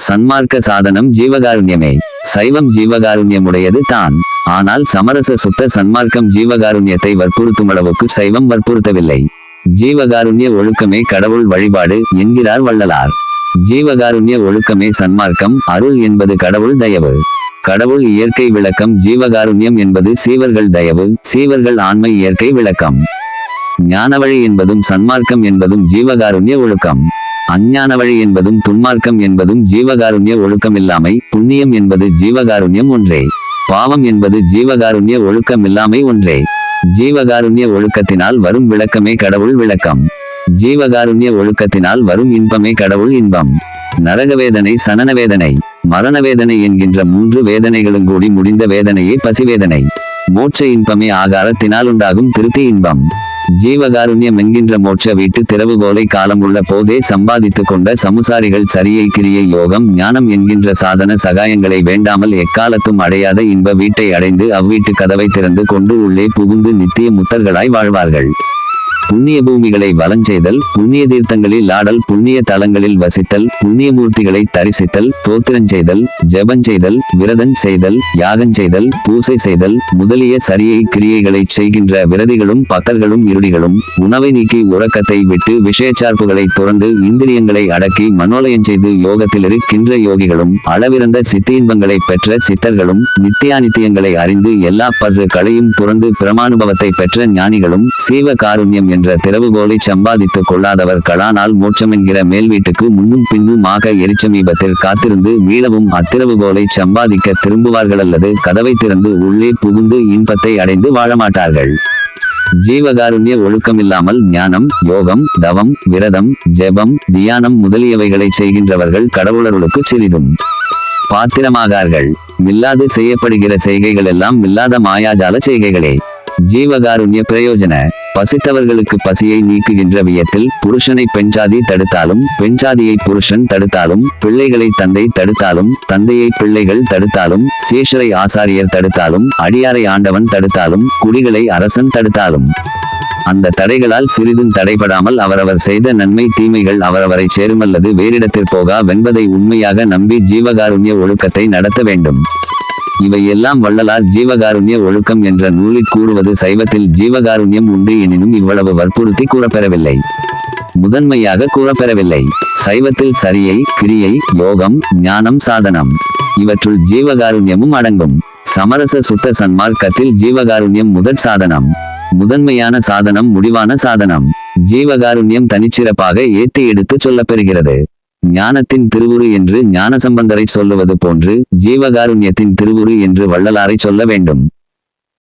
சன்மார்க்க சாதனம் ஜீவகாருண்யமே. சைவம் ஜீவகாருண்யமுடையது தான். ஆனால் சமரச சுத்த சன்மார்க்கம் ஜீவகாருண்யத்தை வற்புறுத்துமளவுக்கு சைவம் வற்புறுத்தவில்லை. ஜீவகாருண்ய ஒழுக்கமே கடவுள் வழிபாடு என்கிறார் வள்ளலார். ஜீவகாருண்ய ஒழுக்கமே சன்மார்க்கம். அருள் என்பது கடவுள் தயவு. கடவுள் இயற்கை விளக்கம். ஜீவகாருண்யம் என்பது சீவர்கள் தயவு, சீவர்கள் ஆண்மை இயற்கை விளக்கம். ஞானவழி என்பதும் சன்மார்க்கம் என்பதும் ஜீவகாருண்ய ஒழுக்கம். அஞ்ஞான வழி என்பதும் துன்மார்க்கம் என்பதும் ஜீவகாருண்ய ஒழுக்கமில்லாமை. புண்ணியம் என்பது ஜீவகாருண்யம் ஒன்றே. பாவம் என்பது ஜீவகாருண்ய ஒழுக்கமில்லாமை ஒன்றே. ஜீவகாருண்ய ஒழுக்கத்தினால் வரும் விளக்கமே கடவுள் விளக்கம். ஜீவகாருண்ய ஒழுக்கத்தினால் வரும் இன்பமே கடவுள் இன்பம். நரகவேதனை, சனனவேதனை, மரணவேதனை என்கின்ற 3 வேதனைகளும் கூடி முடிந்த வேதனையே பசிவேதனை. மோட்ச இன்பமே ஆகாரத்தினால் உண்டாகும் திருப்தி இன்பம். ஜீவகாருண்யம் என்கின்ற மோட்ச வீட்டு திறவுகோலை காலம் உள்ள போதே சம்பாதித்து கொண்ட சமுசாரிகள் சரியை கிரியை யோகம் ஞானம் என்கின்ற சாதன சகாயங்களை வேண்டாமல் எக்காலத்தும் அடையாத இன்ப வீட்டை அடைந்து அவ்வீட்டு கதவை திறந்து கொண்டு உள்ளே புகுந்து நித்திய முத்தர்களாய் வாழ்வார்கள். புண்ணிய பூமிகளை வலஞ்செய்தல், புண்ணிய தீர்த்தங்களில் ஆடல், புண்ணிய தலங்களில் வசித்தல், புண்ணிய மூர்த்திகளை தரிசித்தல், தோத்திரஞ்செய்தல், ஜெபஞ்செய்தல், விரதம் செய்தல், யாகஞ்செய்தல், பூசை செய்தல் முதலிய சரியை கிரியைகளை செய்கின்ற விரதிகளும் பக்தர்களும் இருடிகளும் உணவை நீக்கி உறக்கத்தை விட்டு விஷயச்சார்புகளை துறந்து இந்திரியங்களை அடக்கி மனோலயஞ்செய்து யோகத்தில் இருக்கின்ற யோகிகளும் அளவிறந்த சித்தீன்பங்களை பெற்ற சித்தர்களும் நித்தியானித்தியங்களை அறிந்து எல்லா பற்று களையும் துறந்து பிரமானுபவத்தை பெற்ற ஞானிகளும் சீவ காருண்யம் என்ற திறவுகோலை சம்பாதித்துக் கொள்ளாதவர்களானால் மோட்சமென்கிற மேல் வீட்டுக்கு முன்னும் பின்னுமாக எரிச்சமீபத்தில் காத்திருந்து மீளவும் அத்திறவுகோலை சம்பாதிக்க திரும்புவார்கள் அல்லது கதவை திறந்து உள்ளே புகுந்து இன்பத்தை அடைந்து வாழமாட்டார்கள். ஜீவகாருண்ய ஒழுக்கமில்லாமல் ஞானம், யோகம், தவம், விரதம், ஜெபம், தியானம் முதலியவைகளை செய்கின்றவர்கள் கடவுளர்களுக்கு சிறிதும் பாத்திரமாகார்கள். மில்லாது செய்யப்படுகிற செய்கைகள் எல்லாம் மில்லாத மாயாஜால செய்கைகளே. ஜீவகாருண்ய பிரயோஜன பசித்தவர்களுக்கு பசியை நீக்குகின்ற வியத்தில் புருஷனை பெண்சாதி தடுத்தாலும் பெண்சாதியை புருஷன் தடுத்தாலும் பிள்ளைகளை தந்தை தடுத்தாலும் தந்தையை பிள்ளைகள் தடுத்தாலும் சேஷரை ஆசாரியர் தடுத்தாலும் அடியாரை ஆண்டவன் தடுத்தாலும் குடிகளை அரசன் தடுத்தாலும் அந்த தடைகளால் சிறிதும் தடைபடாமல் அவரவர் செய்த நன்மை தீமைகள் அவரவரை சேருமல்லது வேறிடத்திற்போகா வென்பதை உண்மையாக நம்பி ஜீவகாருண்ய ஒழுக்கத்தை நடத்த வேண்டும். இவையெல்லாம் வள்ளலார் ஜீவகாருண்ய ஒழுக்கம் என்ற நூலில் கூறுவது சைவத்தில் ஜீவகாருண்யம் உண்டு எனினும் இவ்வளவு வற்புறுத்தி கூறப்பெறவில்லை, முதன்மையாக கூறப்பெறவில்லை. சைவத்தில் சரியை கிரியை யோகம் ஞானம் சாதனம் இவற்றுள் ஜீவகாருண்யமும் அடங்கும். சமரச சுத்த சன்மார்க்கத்தில் ஜீவகாருண்யம் முதற் சாதனம், முதன்மையான சாதனம், முடிவான சாதனம். ஜீவகாருண்யம் தனிச்சிறப்பாக ஏற்றி எடுத்து சொல்லப்பெறுகிறது. ஞானத்தின் திருவுரு என்று ஞானசம்பந்தரை சொல்லுவது போன்று ஜீவகாருண்யத்தின் திருவுரு என்று வள்ளலாரை சொல்ல வேண்டும்.